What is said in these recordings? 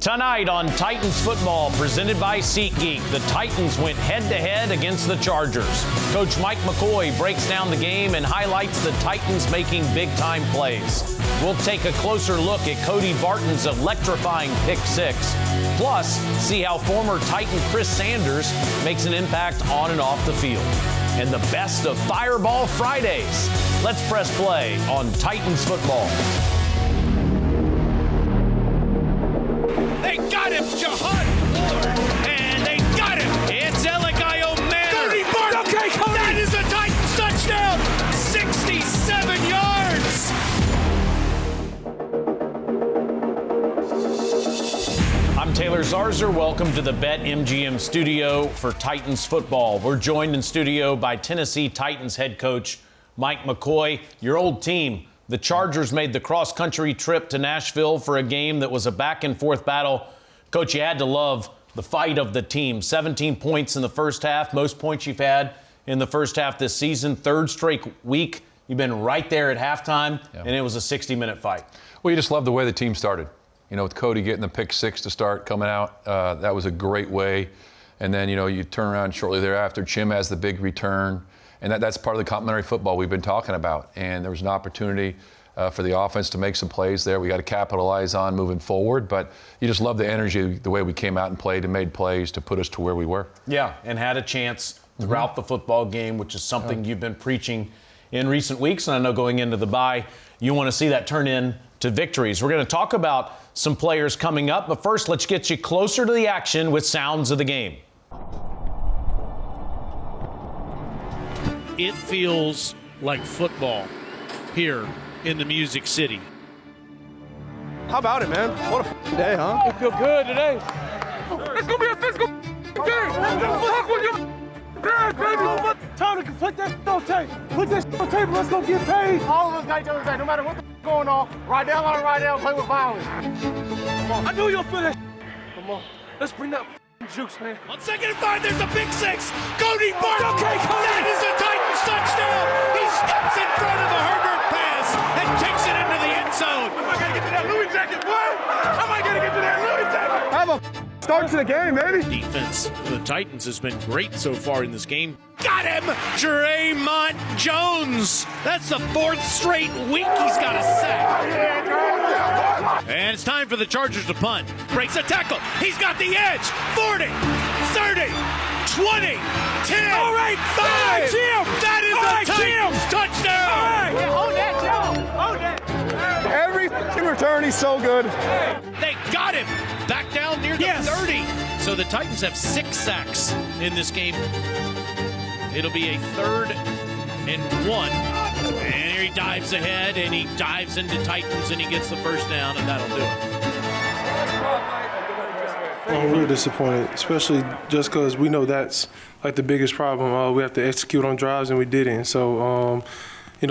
Tonight on Titans football, presented by SeatGeek, the Titans went head-to-head against the Chargers. Coach Mike McCoy breaks down the game and highlights the Titans making big-time plays. We'll take a closer look at Cody Barton's electrifying pick six. Plus, see how former Titan Chris Sanders makes an impact on and off the field. And the best of Fireball Fridays. Let's press play on Titans football. They got him, Jahan Ward, and they got him. It's Elikayo Manor. Cody Barton. Okay, Cody. That is a Titans touchdown. 67 yards. I'm Taylor Zarzer. Welcome to the BetMGM studio for Titans football. We're joined in studio by Tennessee Titans head coach Mike McCoy. Your old team, the Chargers, made the cross-country trip to Nashville for a game that was a back-and-forth battle. Coach, you had to love the fight of the team. 17 points in the first half, most points you've had in the first half this season. Third straight week, you've been right there at halftime, and it was a 60-minute fight. Well, you just love the way the team started. You know, with Cody getting the pick six to start coming out, that was a great way. And then, you turn around shortly thereafter, Jim has the big return. And that's part of the complementary football we've been talking about. And there was an opportunity for the offense to make some plays there. We got to capitalize on moving forward. But you just love the energy, the way we came out and played and made plays to put us to where we were. Yeah, and had a chance throughout the football game, which is something you've been preaching in recent weeks. And I know going into the bye, you want to see that turn into victories. We're going to talk about some players coming up. But first, let's get you closer to the action with sounds of the game. It feels like football here in the Music City. How about it, man? What a day, huh? I feel good today. It's gonna be a physical game. Fuck with your bad, baby. Time to put that on tape. Put that on tape. Let's go get paid. All of us got each other's back, no matter what the going on. Right down, right down, play with violence. Come on. I knew you'll feel that. Come on. Let's bring that juice, man. On 2nd and 5, there's a big six. Cody Barton. Okay, Cody. That is a Titans touchdown. He steps in front of the Herbert pass and takes it into the end zone. Am I gonna get to that Louis jacket, boy? Am I gonna get to that Louis jacket? Have a start to the game, baby. Defense for the Titans has been great so far in this game. Got him! Draymond Jones. That's the 4th straight week he's got a sack. And it's time for the Chargers to punt. Breaks a tackle. He's got the edge. 40, 30, 20, 10, All right, 5. Jim. That is a Titans touchdown. All right. Hold that, Joe. Hold that. Every return, he's so good. They got him. Back down near the 30. So the Titans have 6 sacks in this game. It'll be a 3rd and 1. And here he dives ahead, and he dives into Titans, and he gets the first down, and that'll do it. I'm really disappointed, especially just because we know that's like the biggest problem. We have to execute on drives, and we didn't. So,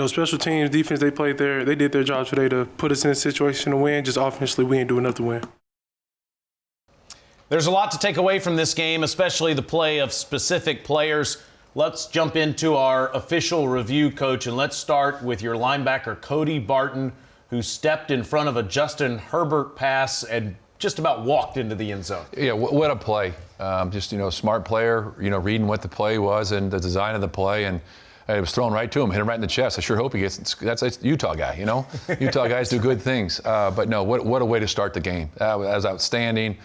special teams, defense, they did their jobs today to put us in a situation to win. Just offensively, we ain't do enough to win. There's a lot to take away from this game, especially the play of specific players. Let's jump into our official review, Coach, and let's start with your linebacker, Cody Barton, who stepped in front of a Justin Herbert pass and just about walked into the end zone. Yeah, what a play. Smart player, reading what the play was and the design of the play, and it was thrown right to him, hit him right in the chest. I sure hope he gets – that's a Utah guy, Utah guys do good things. But no, what a way to start the game. That was outstanding.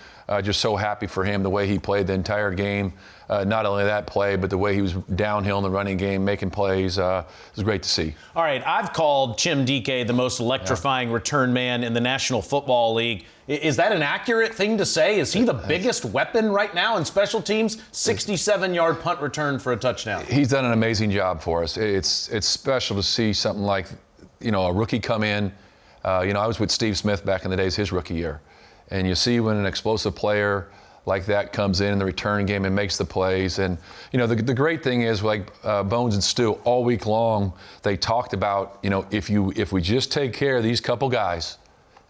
Just so happy for him, the way he played the entire game. Not only that play, but the way he was downhill in the running game, making plays. It was great to see. All right, I've called Chimdike the most electrifying return man in the National Football League. Is that an accurate thing to say? Is he the biggest weapon right now in special teams? 67-yard punt return for a touchdown. He's done an amazing job for us. It's special to see something like, a rookie come in. I was with Steve Smith back in the days, his rookie year. And you see when an explosive player like that comes in the return game and makes the plays. And, the great thing is, like Bones and Stu, all week long, they talked about, if we just take care of these couple guys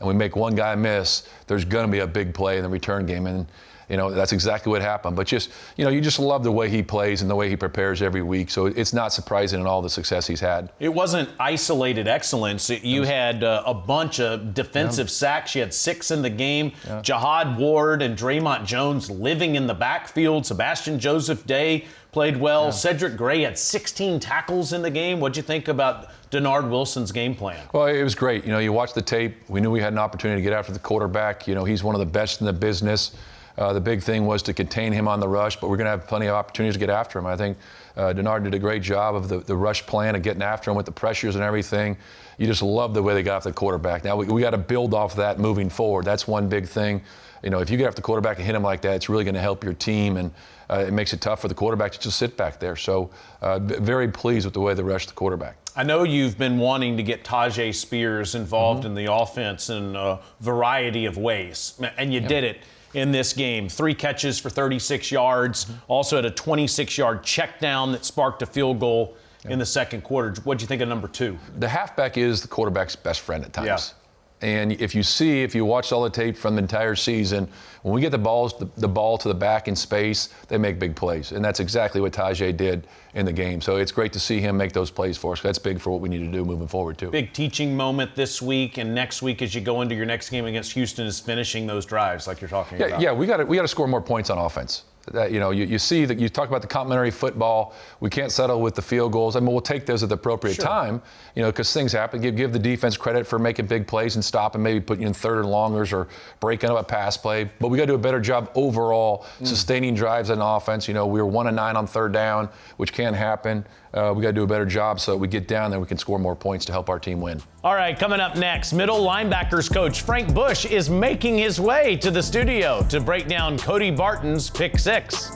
and we make one guy miss, there's going to be a big play in the return game. And That's exactly what happened. But just, you just love the way he plays and the way he prepares every week. So it's not surprising in all the success he's had. It wasn't isolated excellence. You had a bunch of defensive sacks. You had 6 in the game. Yeah. Jihad Ward and Draymond Jones living in the backfield. Sebastian Joseph Day played well. Yeah. Cedric Gray had 16 tackles in the game. What'd you think about Denard Wilson's game plan? Well, it was great. You watch the tape. We knew we had an opportunity to get after the quarterback. He's one of the best in the business. The big thing was to contain him on the rush, but we're going to have plenty of opportunities to get after him. I think Denard did a great job of the rush plan of getting after him with the pressures and everything. You just love the way they got after the quarterback. Now, we got to build off that moving forward. That's one big thing. If you get after the quarterback and hit him like that, it's really going to help your team, and it makes it tough for the quarterback to just sit back there. So very pleased with the way they rushed the quarterback. I know you've been wanting to get Tajay Spears involved in the offense in a variety of ways, and you did it in this game. 3 catches for 36 yards, also had a 26-yard check down that sparked a field goal in the second quarter. What'd you think of number 2? The halfback is the quarterback's best friend at times. Yeah. And if you watch all the tape from the entire season, when we get the ball to the back in space, they make big plays. And that's exactly what Tajay did in the game. So it's great to see him make those plays for us. That's big for what we need to do moving forward, too. Big teaching moment this week and next week as you go into your next game against Houston is finishing those drives like you're talking about. Yeah, we got to score more points on offense. That, you see that you talk about the complementary football. We can't settle with the field goals. I mean, we'll take those at the appropriate time, because things happen. Give the defense credit for making big plays and stopping, maybe putting you in 3rd and longers or breaking up a pass play. But we got to do a better job overall sustaining drives on offense. We were 1 of 9 on 3rd down, which can happen. We got to do a better job so that we get down there, we can score more points to help our team win. All right, coming up next, middle linebackers coach Frank Bush is making his way to the studio to break down Cody Barton's pick 6.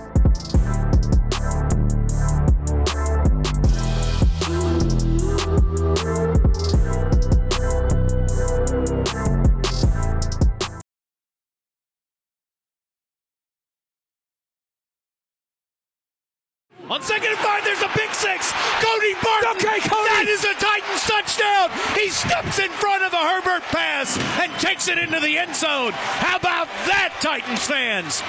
On 2nd and 5, there's a big 6. Cody Barton. Okay, Cody. That is a Titans touchdown. He steps in front of a Herbert pass and takes it into the end zone. How about that, Titans fans?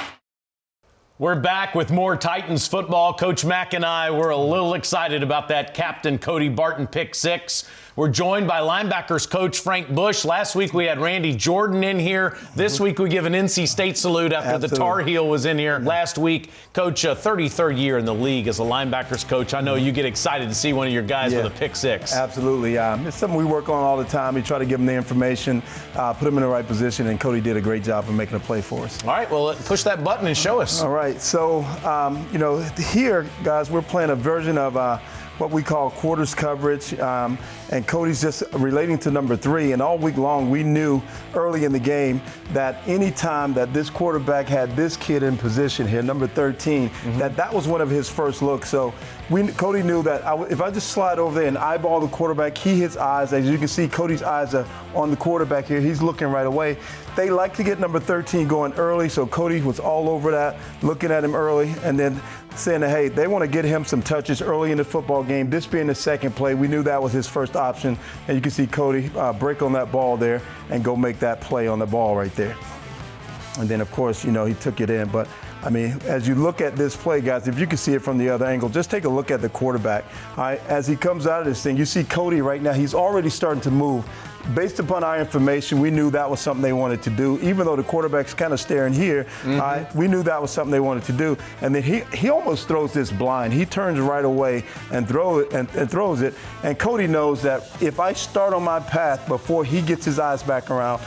We're back with more Titans football. Coach Mack and I were a little excited about that Captain Cody Barton pick 6. We're joined by linebackers coach Frank Bush. Last week we had Randy Jordan in here. This week we give an NC State salute after the Tar Heel was in here last week. Coach, 33rd year in the league as a linebackers coach. I know you get excited to see one of your guys with a pick 6. Absolutely. It's something we work on all the time. We try to give them the information, put them in the right position, and Cody did a great job of making a play for us. All right, well, push that button and show us. All right, so, here, guys, we're playing a version of what we call quarters coverage, and Cody's just relating to number 3. And all week long, we knew early in the game that any time that this quarterback had this kid in position here, number 13, that was one of his first looks. So Cody knew that if I just slide over there and eyeball the quarterback, his eyes, as you can see, Cody's eyes are on the quarterback here. He's looking right away. They like to get number 13 going early, so Cody was all over that, looking at him early, and then saying that, hey, they want to get him some touches early in the football game. This being the second play, we knew that was his first option, and you can see Cody break on that ball there and go make that play on the ball right there. And then, of course, he took it in. But, I mean, as you look at this play, guys, if you can see it from the other angle, just take a look at the quarterback. All right, as he comes out of this thing, you see Cody right now, he's already starting to move. Based upon our information, we knew that was something they wanted to do. Even though the quarterback's kind of staring here, we knew that was something they wanted to do. And then he almost throws this blind. He turns right away and throws it. And Cody knows that if I start on my path before he gets his eyes back around,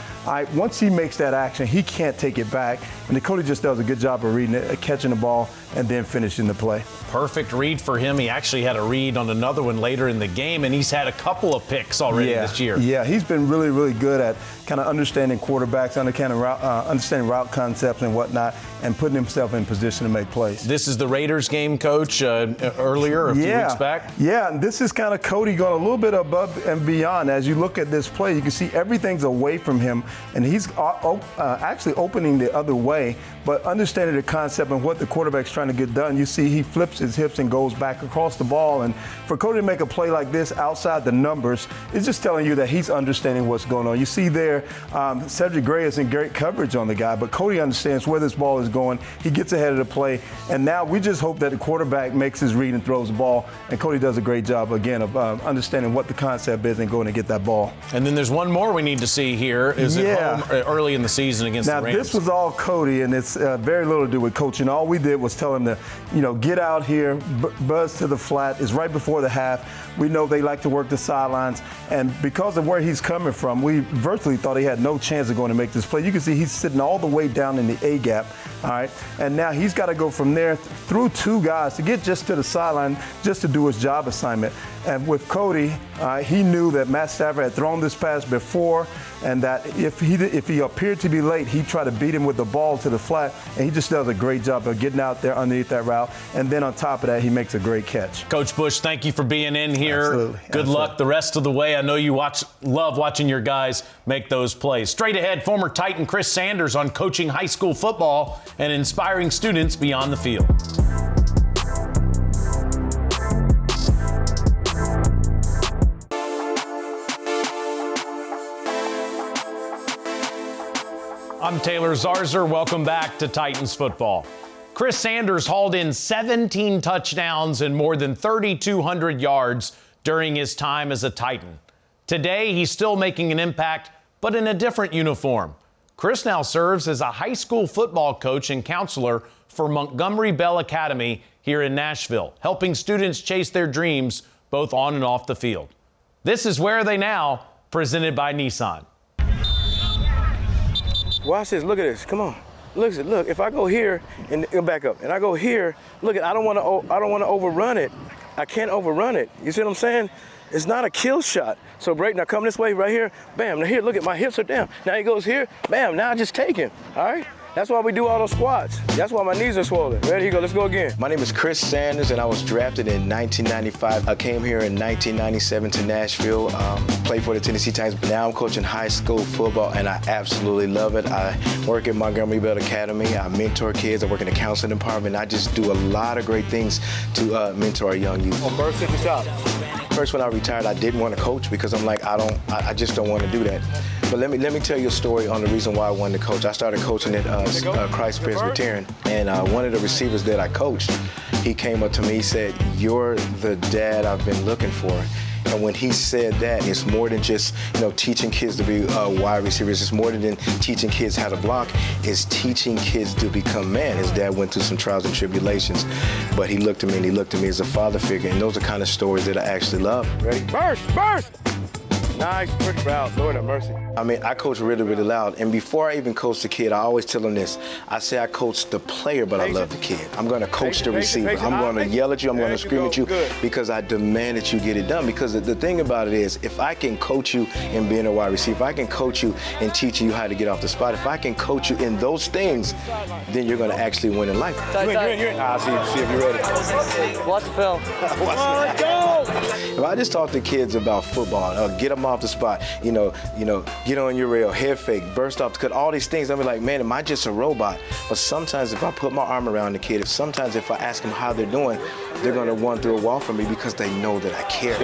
once he makes that action, he can't take it back. And Cody just does a good job of reading it, catching the ball, and then finishing the play. Perfect read for him. He actually had a read on another one later in the game, and he's had a couple of picks already this year. Yeah, he's been really, really good at kind of understanding quarterbacks, understanding route concepts and whatnot, and putting himself in position to make plays. This is the Raiders game, Coach, earlier, a few weeks back? Yeah, and this is kind of Cody going a little bit above and beyond. As you look at this play, you can see everything's away from him, and he's actually opening the other way, but understanding the concept and what the quarterback's trying to get done. You see he flips his hips and goes back across the ball, and for Cody to make a play like this outside the numbers, it's just telling you that he's understanding what's going on. You see there, Cedric Gray is in great coverage on the guy, but Cody understands where this ball is going. He gets ahead of the play, and now we just hope that the quarterback makes his read and throws the ball, and Cody does a great job, again, of understanding what the concept is and going to get that ball. And then there's one more we need to see here. Is it home early in the season against the Rams? Now, this was all Cody, and it's very little to do with coaching. All we did was tell him to, get out here, buzz to the flat. It's right before the half. We know they like to work the sidelines, and because of where he's coming from, we virtually thought he had no chance of going to make this play. You can see he's sitting all the way down in the A gap, all right? And now he's got to go from there through two guys to get just to the sideline just to do his job assignment. And with Cody, he knew that Matt Stafford had thrown this pass before, and that if he appeared to be late, he'd try to beat him with the ball to the flat, and he just does a great job of getting out there underneath that route. And then on top of that, he makes a great catch. Coach Bush, thank you for being in here. Absolutely. Good luck the rest of the way. I know you love watching your guys make those plays. Straight ahead, former Titan Chris Sanders on coaching high school football and inspiring students beyond the field. I'm Taylor Zarzer. Welcome back to Titans football. Chris Sanders hauled in 17 touchdowns and more than 3,200 yards during his time as a Titan. Today, he's still making an impact, but in a different uniform. Chris now serves as a high school football coach and counselor for Montgomery Bell Academy here in Nashville, helping students chase their dreams both on and off the field. This is Where Are They Now, presented by Nissan. Watch this. Look at this. Come on. Look. If I go here and back up, and I go here, look. I don't want to overrun it. I can't overrun it. You see what I'm saying? It's not a kill shot. So break. Now come this way right here. Bam. Now here. Look at my hips are down. Now he goes here. Bam. Now I just take him. All right. That's why we do all those squats. That's why my knees are swollen. Ready? Here you go. Let's go again. My name is Chris Sanders, and I was drafted in 1995. I came here in 1997 to Nashville, played for the Tennessee Titans, but now I'm coaching high school football, and I absolutely love it. I work at Montgomery Bell Academy. I mentor kids. I work in the counseling department. I just do a lot of great things to mentor our young youth. First at the top. First, when I retired, I didn't want to coach because I'm like, I just don't want to do that. But let me tell you a story on the reason why I wanted to coach. I started coaching at Christ Presbyterian, and one of the receivers that I coached, he came up to me, he said, "You're the dad I've been looking for." And when he said that, it's more than just teaching kids to be wide receivers. It's more than teaching kids how to block. It's teaching kids to become man. His dad went through some trials and tribulations, but he looked at me and he looked at me as a father figure. And those are kind of stories that I actually love. Ready? Burst! Nice, pretty proud. Lord have mercy. I mean, I coach really, really loud. And before I even coach the kid, I always tell him this. I say I coach the player, but I love the kid. I'm going to coach the receiver. I'm going to yell at you. I'm going to scream at you because I demand that you get it done. Because the thing about it is, if I can coach you in being a wide receiver, if I can coach you in teaching you how to get off the spot, if I can coach you in those things, then you're going to actually win in life. You're in. I'll see if you're ready. Watch the film. Let's go. If I just talk to kids about football, get them off the spot, get on your rail, head fake, burst off the cut, all these things, I'll be like, man, am I just a robot? But sometimes if I put my arm around the kid, sometimes if I ask them how they're doing, they're going to run through a wall for me because they know that I care.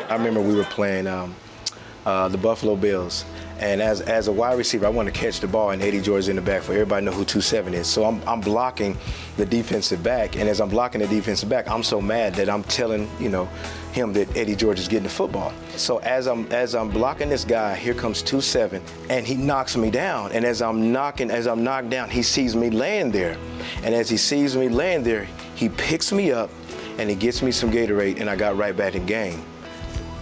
I remember we were playing the Buffalo Bills. And as a wide receiver, I want to catch the ball, and Eddie George in the back. For everybody know who 2-7 is. So I'm blocking the defensive back, and as I'm blocking the defensive back, I'm so mad that I'm telling him that Eddie George is getting the football. So as I'm blocking this guy, here comes 2-7, and he knocks me down. And as I'm knocked down, he sees me laying there, and as he sees me laying there, he picks me up, and he gets me some Gatorade, and I got right back in game.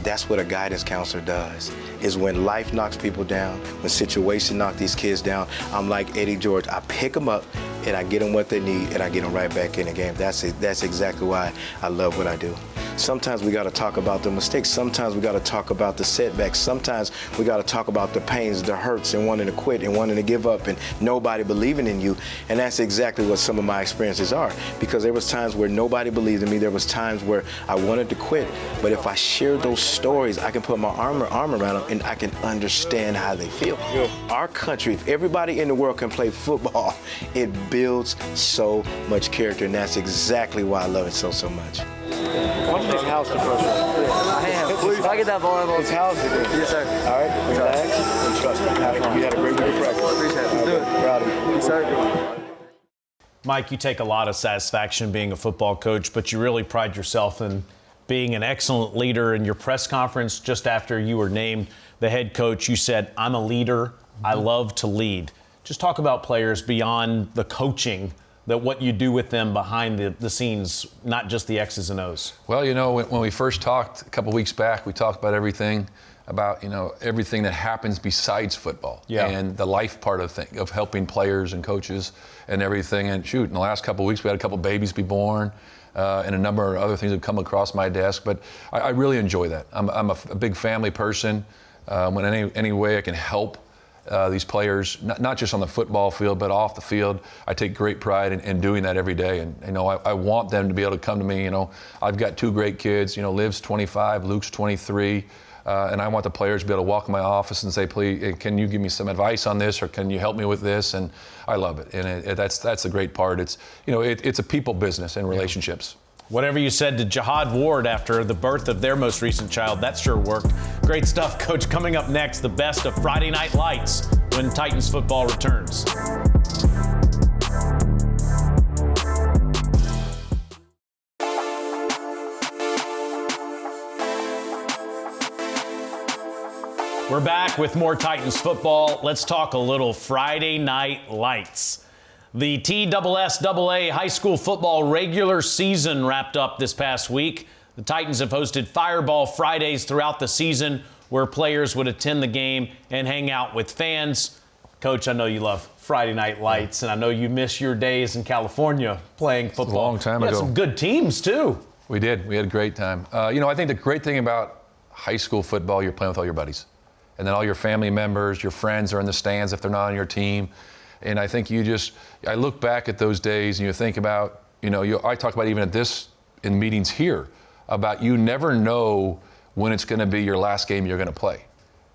That's what a guidance counselor does, is when life knocks people down, when situation knock these kids down, I'm like Eddie George. I pick them up, and I get them what they need, and I get them right back in the game. That's exactly why I love what I do. Sometimes we got to talk about the mistakes. Sometimes we got to talk about the setbacks. Sometimes we got to talk about the pains, the hurts, and wanting to quit and wanting to give up and nobody believing in you. And that's exactly what some of my experiences are, because there was times where nobody believed in me. There was times where I wanted to quit. But if I share those stories, I can put my arm around them and I can understand how they feel. Yeah. Our country, if everybody in the world can play football, it builds so much character, and that's exactly why I love it so much. What's this house the first one? I am. Please. I get that volleyball. It's house again. Yes, sir. All right, relax and trust me. You had a great week of practice. Appreciate it. Let's do it. Proud of you. Yes, sir. Mike, you take a lot of satisfaction being a football coach, but you really pride yourself in being an excellent leader. In your press conference just after you were named the head coach, you said, "I'm a leader. I love to lead." Just talk about players beyond the coaching, that what you do with them behind the scenes, not just the X's and O's. Well, when we first talked a couple weeks back, we talked about everything that happens besides football, and the life part of helping players and coaches and everything. And shoot, in the last couple of weeks, we had a couple babies be born, and a number of other things have come across my desk. But I really enjoy that. I'm a big family person. When any way I can help these players, not just on the football field, but off the field, I take great pride in doing that every day. And I want them to be able to come to me. I've got two great kids. Liv's 25, Luke's 23. And I want the players to be able to walk in my office and say, "Please, can you give me some advice on this, or can you help me with this?" And I love it. And that's the great part. It's it's a people business and relationships. Whatever you said to Jihad Ward after the birth of their most recent child, that sure worked. Great stuff, Coach. Coming up next, the best of Friday Night Lights when Titans football returns. We're back with more Titans football. Let's talk a little Friday Night Lights. The TSSAA high school football regular season wrapped up this past week. The Titans have hosted Fireball Fridays throughout the season, where players would attend the game and hang out with fans. Coach, I know you love Friday Night Lights, and I know you miss your days in California playing football. A long time ago. ago. You had some good teams, too. We did. We had a great time. I think the great thing about high school football, you're playing with all your buddies. And then all your family members, your friends are in the stands if they're not on your team. And I think I look back at those days and you think about, I talk about even in meetings here, about you never know when it's going to be your last game you're going to play.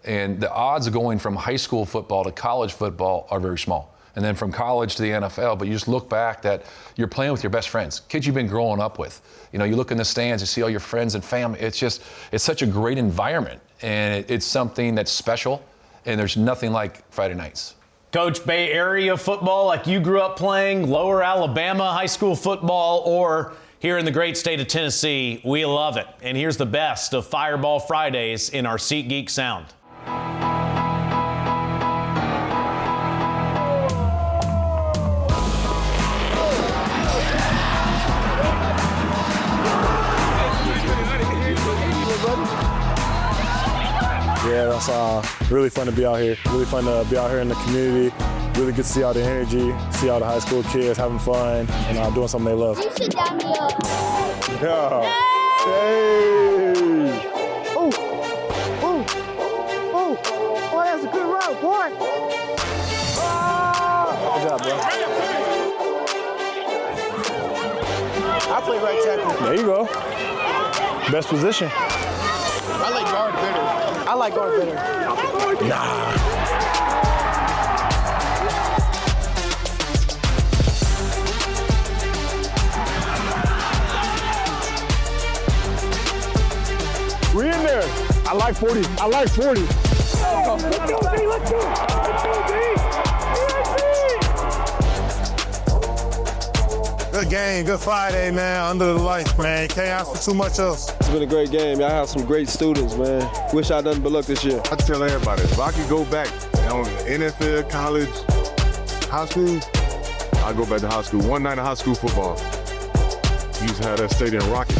And the odds of going from high school football to college football are very small. And then from college to the NFL, but you just look back that you're playing with your best friends, kids you've been growing up with. You look in the stands, you see all your friends and family. It's such a great environment. And it's something that's special. And there's nothing like Friday nights. Coach, Bay Area football like you grew up playing, Lower Alabama high school football, or here in the great state of Tennessee, we love it. And here's the best of Fireball Fridays in our SeatGeek Sound. Yeah, that's really fun to be out here. Really fun to be out here in the community. Really good to see all the energy, see all the high school kids having fun and doing something they love. You sit down here. Yeah. Hey! Oh, oh, oh. Boy, that's a good run, boy. Good job, bro. I play right tackle. There you go. Best position. I like guard better. I like guard better. Nah. We in there. I like 40. I like 40. Oh, let's go, B. Let's go. Let's go, B. Good game, good Friday, man. Under the lights, man. Can't ask for too much else. It's been a great game. Y'all have some great students, man. Wish I done but luck this year. I tell everybody, if I could go back on NFL, college, high school, I'd go back to high school. One night of high school football. You used to have that stadium rocking.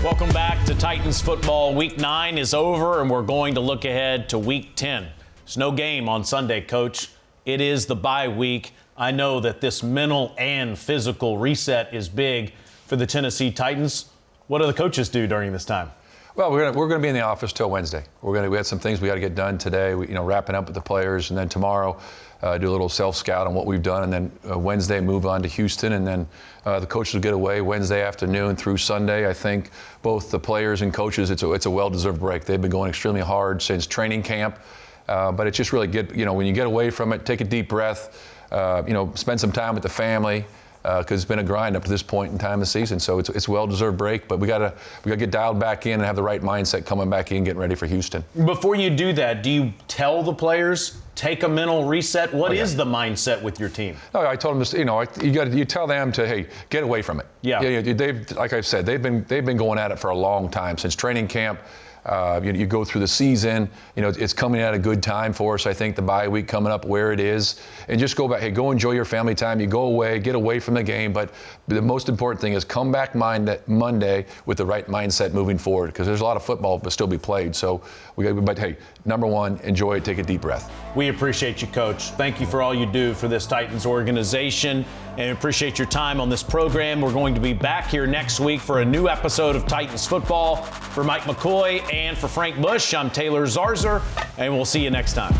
Welcome back to to Titans football. Week 9 is over, and we're going to look ahead to Week 10. There's no game on Sunday, Coach. It is the bye week. I know that this mental and physical reset is big for the Tennessee Titans. What do the coaches do during this time? Well, we're gonna be in the office till Wednesday. We had some things we got to get done today. Wrapping up with the players, and then tomorrow do a little self-scout on what we've done, and then Wednesday move on to Houston, and then the coaches will get away Wednesday afternoon through Sunday. I think both the players and coaches, it's a well-deserved break. They've been going extremely hard since training camp, but it's just really good. When you get away from it, take a deep breath. Spend some time with the family. Because it's been a grind up to this point in time of the season. So it's a well-deserved break, but we gotta get dialed back in and have the right mindset coming back in, getting ready for Houston. Before you do that, do you tell the players, take a mental reset? What is the mindset with your team? No, I told them, you tell them to, hey, get away from it. Yeah. They've, like I've said, they've been going at it for a long time, since training camp. You go through the season, it's coming at a good time for us. I think the bye week coming up where it is, and just go back. Hey, go enjoy your family time. You go away, get away from the game. But the most important thing is come back Monday with the right mindset moving forward, because there's a lot of football to still be played. So but hey, number one, enjoy it. Take a deep breath. We appreciate you, Coach. Thank you for all you do for this Titans organization, and appreciate your time on this program. We're going to be back here next week for a new episode of Titans Football. For Mike McCoy and for Frank Bush, I'm Taylor Zarzer, and we'll see you next time.